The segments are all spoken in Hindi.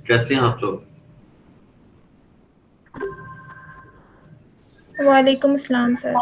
कैसे हैं आप लोग? वालेकुम अस्सलाम सर।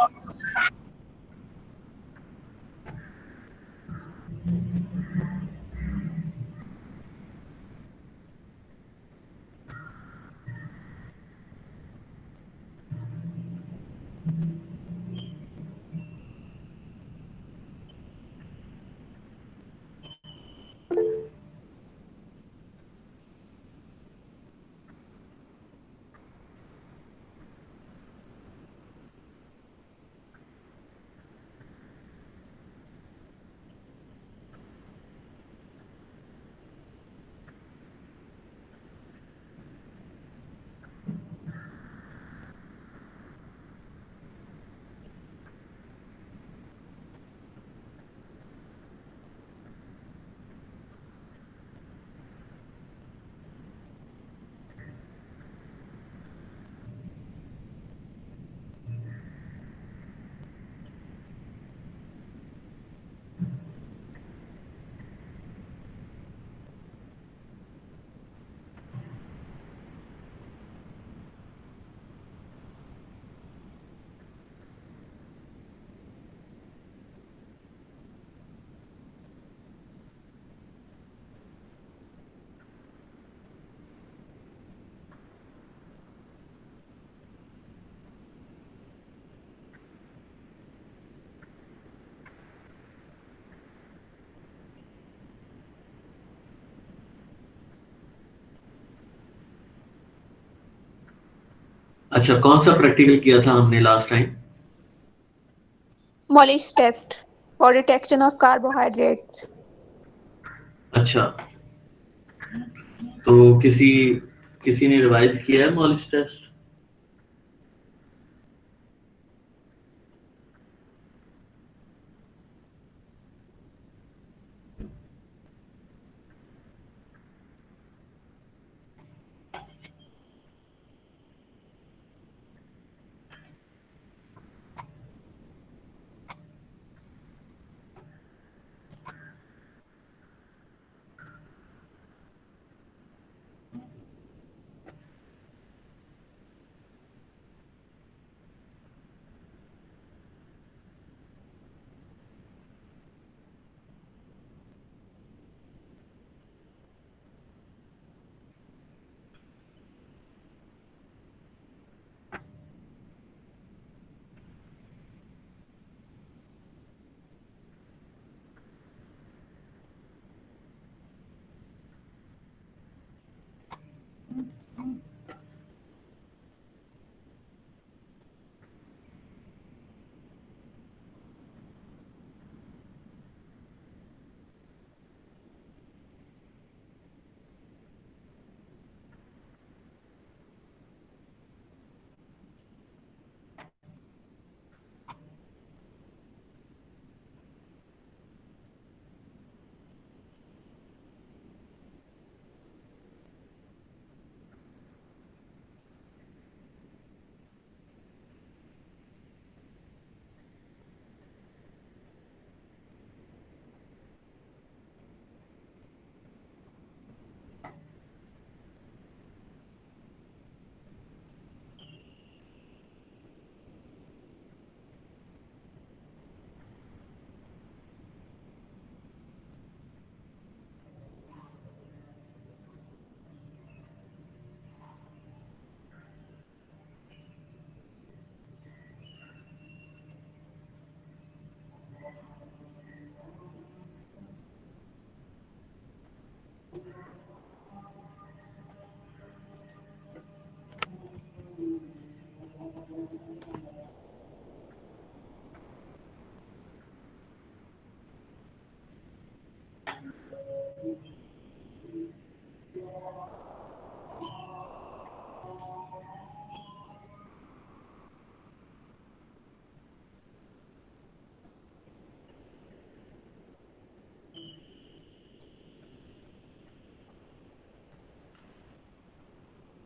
अच्छा, कौन सा प्रैक्टिकल किया था हमने last time? Molly's test for detection of carbohydrates. अच्छा, तो किसी किसी ने रिवाइज किया है मॉलिस टेस्ट?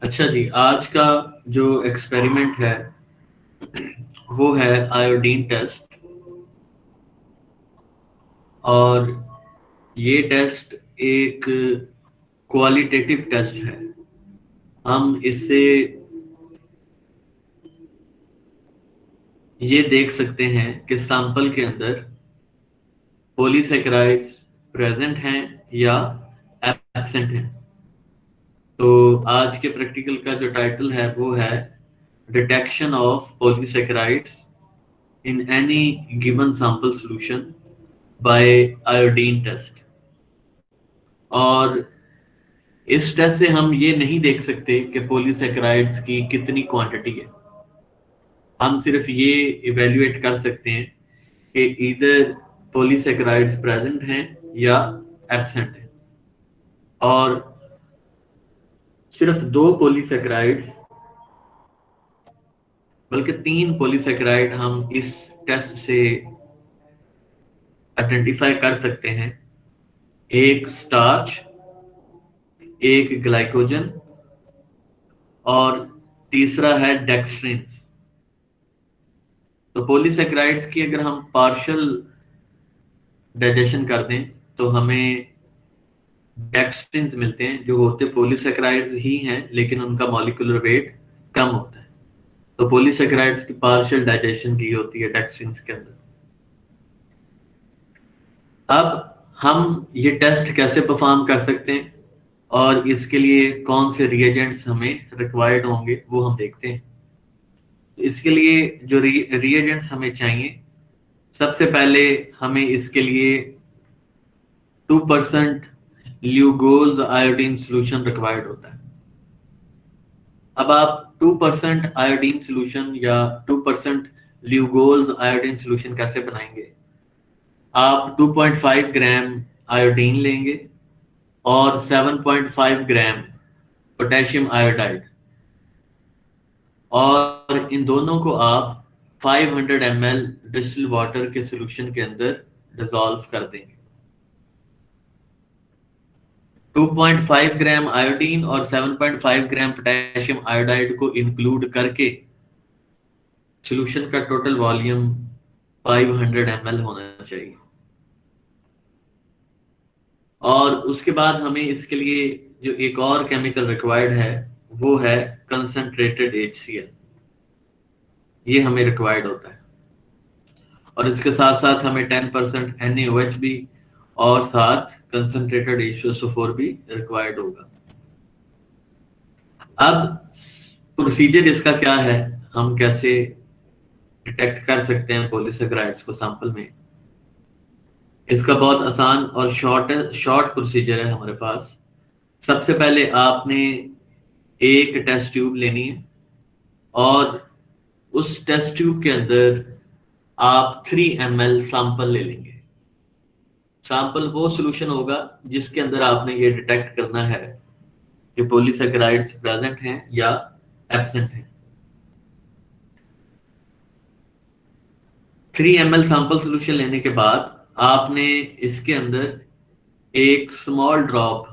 अच्छा जी, आज का जो एक्सपेरिमेंट है वो है आयोडीन टेस्ट। और ये टेस्ट एक क्वालिटेटिव टेस्ट है। हम इससे ये देख सकते हैं कि सैंपल के अंदर पॉलीसैकेराइड्स प्रेजेंट हैं या एब्सेंट हैं। तो आज के प्रैक्टिकल का जो टाइटल है वो है detection of polysaccharides in any given sample solution by iodine test. और इस टेस्ट से हम ये नहीं देख सकते कि पॉलीसैकेराइड्स की कितनी क्वांटिटी है। हम सिर्फ ये इवेल्युएट कर सकते हैं कि इधर पॉलीसैकेराइड्स प्रेजेंट हैं या एब्सेंट हैं। और सिर्फ 2 पॉलीसैकेराइड्स बल्कि 3 पॉलीसैकेराइड हम इस टेस्ट से आइडेंटिफाई कर सकते हैं। एक स्टार्च, एक ग्लाइकोजन और तीसरा है डेक्स्ट्रिन्स। तो पॉलीसैकेराइड्स की अगर हम पार्शियल डाइजेशन कर दें तो हमें डेक्स्ट्रिन्स मिलते हैं, जो होते पॉलीसैकेराइड्स ही हैं लेकिन उनका मॉलिक्यूलर वेट कम होता है। तो पॉलीसैकेराइड्स की पार्शियल डाइजेशन की होती है डेक्स्ट्रिन्स के अंदर। अब हम ये टेस्ट कैसे परफॉर्म कर सकते हैं और इसके लिए कौन से रिएजेंट्स हमें रिक्वायर्ड होंगे वो हम देखते हैं। इसके लिए जो रिएजेंट्स हमें चाहिए, सबसे पहले हमें इसके लिए 2% ल्यूगोल्स आयोडीन सोल्यूशन रिक्वायर्ड होता है। अब आप 2% आयोडीन सोल्यूशन या 2% ल्यूगोल्स आयोडीन सोल्यूशन कैसे बनाएंगे? आप 2.5 ग्राम आयोडीन लेंगे और 7.5 ग्राम पोटेशियम आयोडाइड, और इन दोनों को आप 500 ml डिस्टिल वाटर के सोल्यूशन के अंदर डिसॉल्व कर देंगे। 2.5 ग्राम आयोडीन और 7.5 ग्राम पोटेशियम आयोडाइड को इंक्लूड करके सोल्यूशन का टोटल वॉल्यूम 500 ml होना चाहिए। और उसके बाद हमें इसके लिए जो एक और केमिकल रिक्वायर्ड है वो है कंसंट्रेटेड HCl। ये हमें रिक्वायर्ड होता है। और इसके साथ साथ हमें 10% NaOH भी और साथ कंसंट्रेटेड H2SO4 भी रिक्वायर्ड होगा। अब प्रोसीजर इसका क्या है, हम कैसे डिटेक्ट कर सकते हैं पॉलीसैकेराइड्स को सैंपल में? इसका बहुत आसान और शॉर्ट प्रोसीजर है हमारे पास। सबसे पहले आपने एक टेस्ट ट्यूब लेनी है और उस टेस्ट ट्यूब के अंदर आप 3 ml सैंपल ले लेंगे। सैंपल वो सॉल्यूशन होगा जिसके अंदर आपने ये डिटेक्ट करना है कि पॉलीसैकेराइड्स प्रेजेंट हैं या एब्सेंट हैं। 3 ml सैंपल सॉल्यूशन लेने के बाद आपने इसके अंदर एक स्मॉल ड्रॉप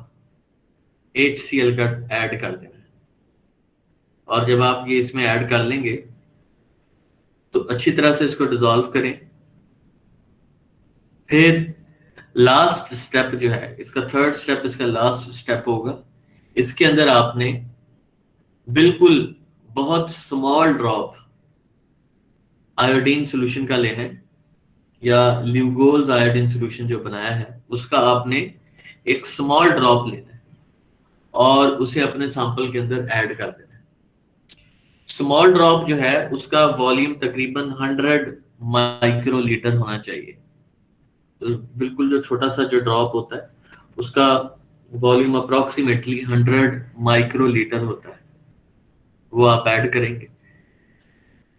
HCl का ऐड कर देना है। और जब आप ये इसमें ऐड कर लेंगे तो अच्छी तरह से इसको डिसॉल्व करें। फिर लास्ट स्टेप जो है, इसका थर्ड स्टेप, इसका लास्ट स्टेप होगा। इसके अंदर आपने बिल्कुल बहुत स्मॉल ड्रॉप आयोडीन सॉल्यूशन का लेना है, या ल्यूगोल्स आयोडीन सॉल्यूशन जो बनाया है उसका आपने एक स्मॉल ड्रॉप लेना है और उसे अपने सैंपल के अंदर ऐड कर देना है। स्मॉल ड्रॉप जो है उसका वॉल्यूम तकरीबन 100 माइक्रोलीटर होना चाहिए। तो बिल्कुल जो छोटा सा जो ड्रॉप होता है उसका वॉल्यूम अप्रोक्सीमेटली 100 माइक्रोलीटर होता है, वो आप ऐड करेंगे।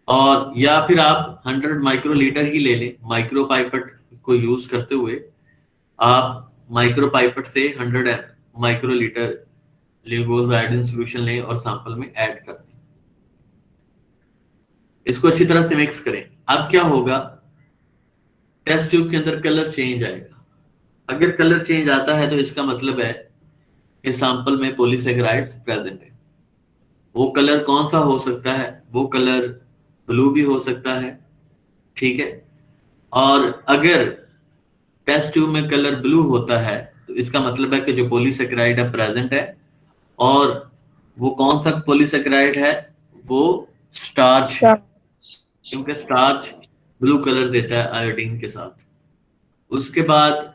और या फिर आप 100 माइक्रोलीटर ही ले लें, माइक्रो पाइपेट को यूज करते हुए आप माइक्रो पाइपेट से 100 माइक्रोलीटर ल्यूगोल्स आयोडीन सॉल्यूशन लें और सैंपल में ऐड कर दें। इसको अच्छी तरह से मिक्स करें। अब क्या होगा, टेस्ट ट्यूब के अंदर कलर चेंज आएगा। अगर कलर चेंज आता है तो इसका मतलब है कि सैंपल में पॉलीसैकेराइड्स प्रेजेंट है। वो कलर कौन सा हो सकता है? वो कलर ब्लू भी हो सकता है, ठीक है। और अगर टेस्ट ट्यूब में कलर ब्लू होता है तो इसका मतलब है कि जो पॉलीसेकेराइड है प्रेजेंट है, और वो कौन सा पॉलीसेकेराइड है, वो स्टार्च है, क्योंकि स्टार्च ब्लू कलर देता है आयोडीन के साथ। उसके बाद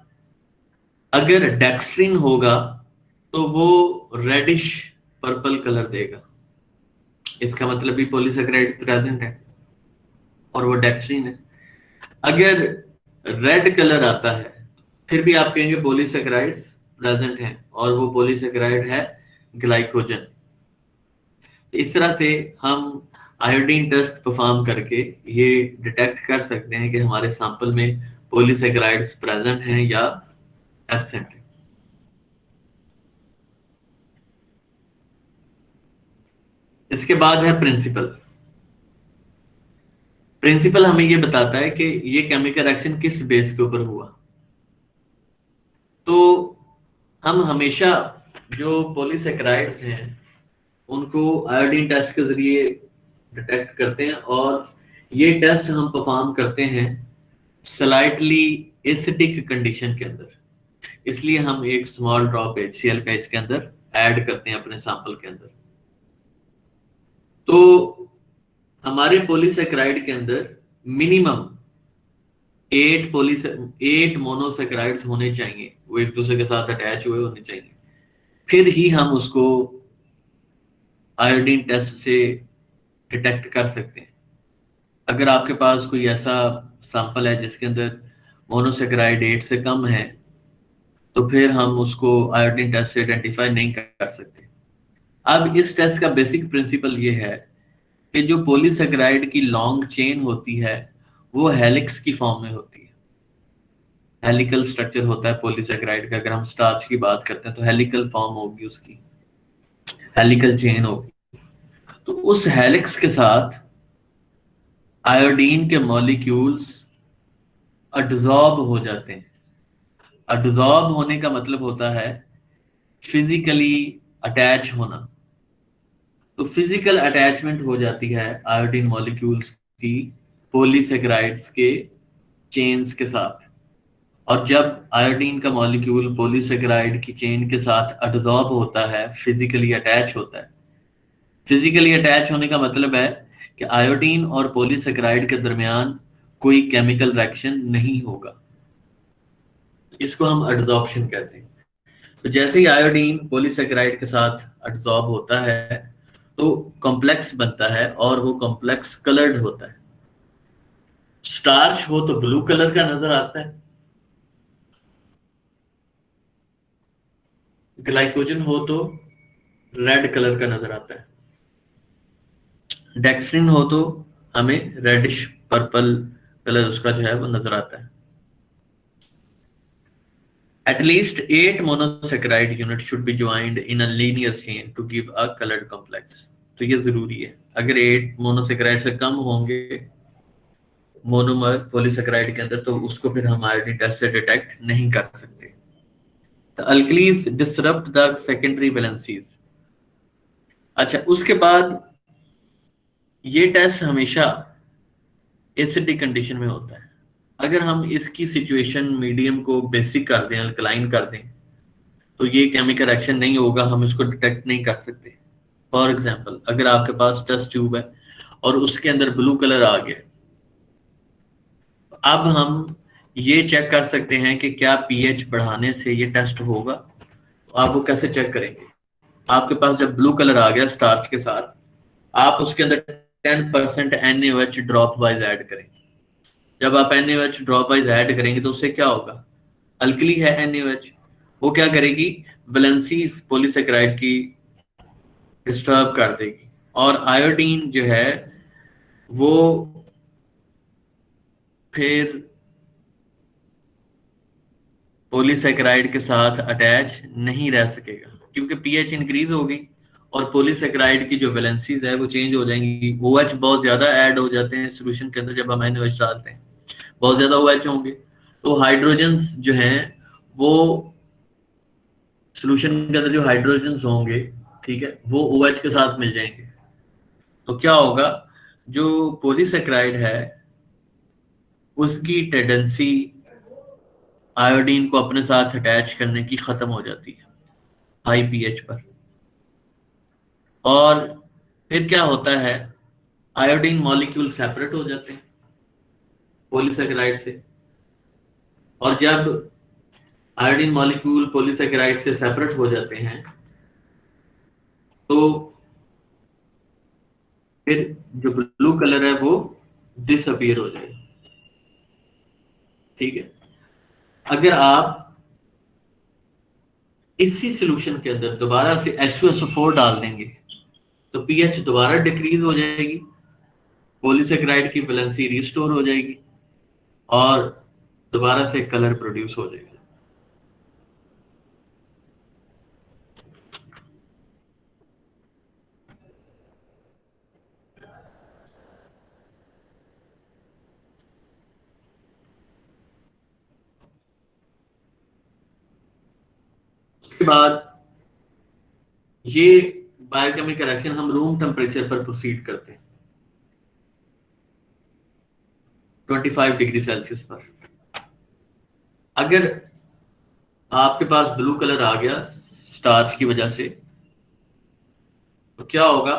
अगर डेक्स्ट्रिन होगा तो वो रेडिश पर्पल कलर देगा, इसका मतलब भी पॉलीसेकेराइड प्रेजेंट है और वो डेक्स्ट्रिन है। अगर रेड कलर आता है फिर भी आप कहेंगे पॉलीसेकेराइड्स प्रेजेंट हैं, और वो पॉलीसेकेराइड है ग्लाइकोजन। इस तरह से हम आयोडीन टेस्ट परफॉर्म करके ये डिटेक्ट कर सकते हैं कि हमारे सैंपल में पॉलीसेकेराइड्स प्रेजेंट हैं या एब्सेंट हैं। इसके बाद है प्रिंसिपल। प्रिंसिपल हमें ये बताता है कि ये केमिकल रिएक्शन किस बेस के ऊपर हुआ। तो हम हमेशा जो पॉलीसेकेराइड्स हैं उनको आयोडीन टेस्ट के जरिए डिटेक्ट करते हैं, और ये टेस्ट हम परफॉर्म करते हैं स्लाइटली एसिडिक कंडीशन के अंदर। इसलिए हम एक स्मॉल ड्रॉप HCl का इसके अंदर ऐड करते हैं अपने सैंपल के अंदर। तो हमारे पॉलीसेकेराइड के अंदर मिनिमम 8 मोनोसेकेराइड्स होने चाहिए, वो एक दूसरे के साथ अटैच हुए होने चाहिए, फिर ही हम उसको आयोडीन टेस्ट से डिटेक्ट कर सकते हैं। अगर आपके पास कोई ऐसा सैंपल है जिसके अंदर मोनोसेकेराइड 8 से कम है, तो फिर हम उसको आयोडीन टेस्ट से आइडेंटिफाई नहीं कर सकते। अब इस टेस्ट का बेसिक प्रिंसिपल ये है कि जो पॉलीसेकेराइड की लॉन्ग चेन होती है वो हेलिक्स की फॉर्म में होती है। हेलिकल स्ट्रक्चर होता है पॉलीसेकेराइड का। अगर हम स्टार्च की बात करते हैं तो हेलिकल फॉर्म होगी उसकी, हेलिकल चेन होगी। तो उस हेलिक्स के साथ आयोडीन के मॉलिक्यूल्स अडजॉर्ब हो जाते हैं। अडजॉर्ब होने का मतलब होता है फिजिकली अटैच होना। तो फिजिकल अटैचमेंट हो जाती है आयोडीन मॉलिक्यूल्स की पॉलीसेकेराइड्स के चेन्स के साथ। और जब आयोडीन का मॉलिक्यूल पॉलीसेकेराइड की चेन के साथ अडजॉर्ब होता है, फिजिकली अटैच होता है। फिजिकली अटैच होने का मतलब है कि आयोडीन और पॉलीसेकेराइड के दरमियान कोई केमिकल रिएक्शन नहीं होगा। इसको हम एडजॉर्प्शन कहते हैं। तो जैसे ही आयोडीन पॉलीसेकेराइड के साथ एडजॉर्ब होता है तो कॉम्प्लेक्स बनता है, और वो कॉम्प्लेक्स कलर्ड होता है। स्टार्च हो तो ब्लू कलर का नजर आता है, ग्लाइकोजन हो तो रेड कलर का नजर आता है, डेक्स्ट्रिन हो तो हमें रेडिश पर्पल कलर उसका जो है वो नजर आता है। At least 8 monosaccharide units should be joined in a linear chain to give a colored complex. तो ये जरूरी है। अगर 8 मोनोसेक्राइड से कम होंगे मोनोमर पॉलीसेक्राइड के अंदर, तो उसको फिर हम आयोडीन टेस्ट से डिटेक्ट नहीं कर सकते। The alkalis disrupt the secondary valencies। अच्छा, उसके बाद ये टेस्ट हमेशा एसिडिक कंडीशन में होता है। अगर हम इसकी सिचुएशन मीडियम को बेसिक कर दें, अल्कलाइन कर दें, तो ये केमिकल रिएक्शन नहीं होगा, हम इसको डिटेक्ट नहीं कर सकते। फॉर एग्जाम्पल, अगर आपके पास टेस्ट ट्यूब है और उसके अंदर ब्लू कलर आ गया, अब हम ये चेक कर सकते हैं कि क्या पीएच बढ़ाने से ये टेस्ट होगा। तो आप वो कैसे चेक करेंगे? आपके पास जब ब्लू कलर आ गया स्टार्च के साथ, आप उसके अंदर 10% NaOH ड्रॉप वाइज ऐड करेंगे। जब आप NaOH ड्रॉप वाइज ऐड करेंगे तो उससे क्या होगा? अल्कली है NaOH, वो क्या करेगी? वैलेंसी पॉलीसेकेराइड की डिस्टर्ब कर देगी, और आयोडीन जो है वो फिर पॉलीसेकेराइड के साथ अटैच नहीं रह सकेगा, क्योंकि पीएच इंक्रीज हो गई और पॉलीसेकेराइड की जो वैलेंसीज है वो चेंज हो जाएंगी। OH बहुत ज्यादा ऐड हो जाते हैं सोल्यूशन के अंदर। जब हम NaOH डालते हैं बहुत ज्यादा OH होंगे, तो हाइड्रोजन्स जो हैं वो सोल्यूशन के अंदर जो हाइड्रोजन्स होंगे, ठीक है, वो OH के साथ मिल जाएंगे। तो क्या होगा? जो पॉलीसेकेराइड है उसकी टेंडेंसी आयोडीन को अपने साथ अटैच करने की खत्म हो जाती है हाई पीएच पर। और फिर क्या होता है, आयोडीन मॉलिक्यूल सेपरेट हो जाते हैं पॉलीसेकेराइड से। और जब आयोडीन मॉलिक्यूल पॉलीसेकेराइड से सेपरेट हो जाते हैं तो फिर जो ब्लू कलर है वो डिसअपियर हो जाएगा। ठीक है, अगर आप इसी सॉल्यूशन के अंदर दोबारा से H2SO4 डाल देंगे तो पीएच दोबारा डिक्रीज हो जाएगी, पॉलीसेकेराइड की वैलेंसी रिस्टोर हो जाएगी और दोबारा से कलर प्रोड्यूस हो जाएगा। उसके बाद ये बायोकेमिकल रिएक्शन हम रूम टेम्परेचर पर प्रोसीड करते हैं 25 डिग्री सेल्सियस पर। अगर आपके पास ब्लू कलर आ गया स्टार्च की वजह से तो क्या होगा,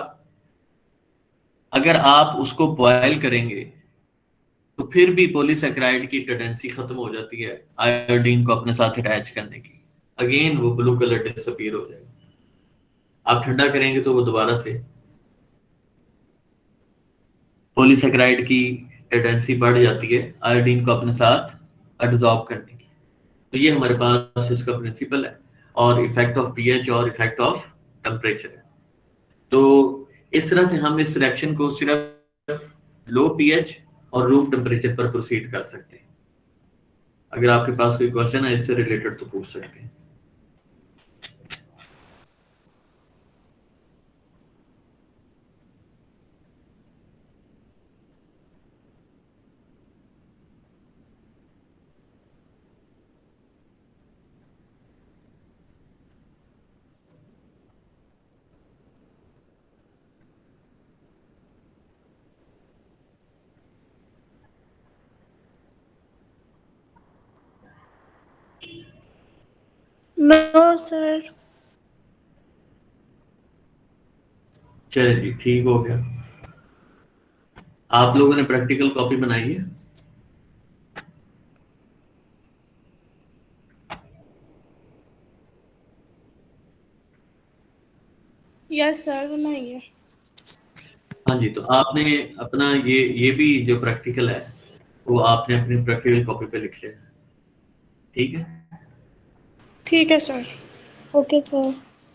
अगर आप उसको बॉयल करेंगे तो फिर भी पॉलीसेकेराइड की टेंडेंसी खत्म हो जाती है आयोडीन को अपने साथ अटैच करने की। अगेन वो ब्लू कलर डिसअपीयर हो जाएगा। आप ठंडा करेंगे तो वो दोबारा से पॉलीसेकेराइड की टेंडेंसी बढ़ जाती है आयोडीन को अपने साथ एब्जॉर्ब करने की। तो ये हमारे पास इसका प्रिंसिपल है और इफेक्ट ऑफ पीएच और इफेक्ट ऑफ टेम्परेचर है। तो इस तरह से हम इस रिएक्शन को सिर्फ लो पीएच और रूम टेम्परेचर पर प्रोसीड कर सकते हैं। अगर आपके पास कोई क्वेश्चन है इससे रिलेटेड तो पूछ सकते हैं। No sir. चलिए जी, ठीक हो गया। आप लोगों ने प्रैक्टिकल कॉपी बनाई है? यस सर, बनाइए। हाँ जी, तो आपने अपना ये भी जो प्रैक्टिकल है वो आपने अपनी प्रैक्टिकल कॉपी पे लिख लिया। ठीक है। ठीक है सर। Okay sir.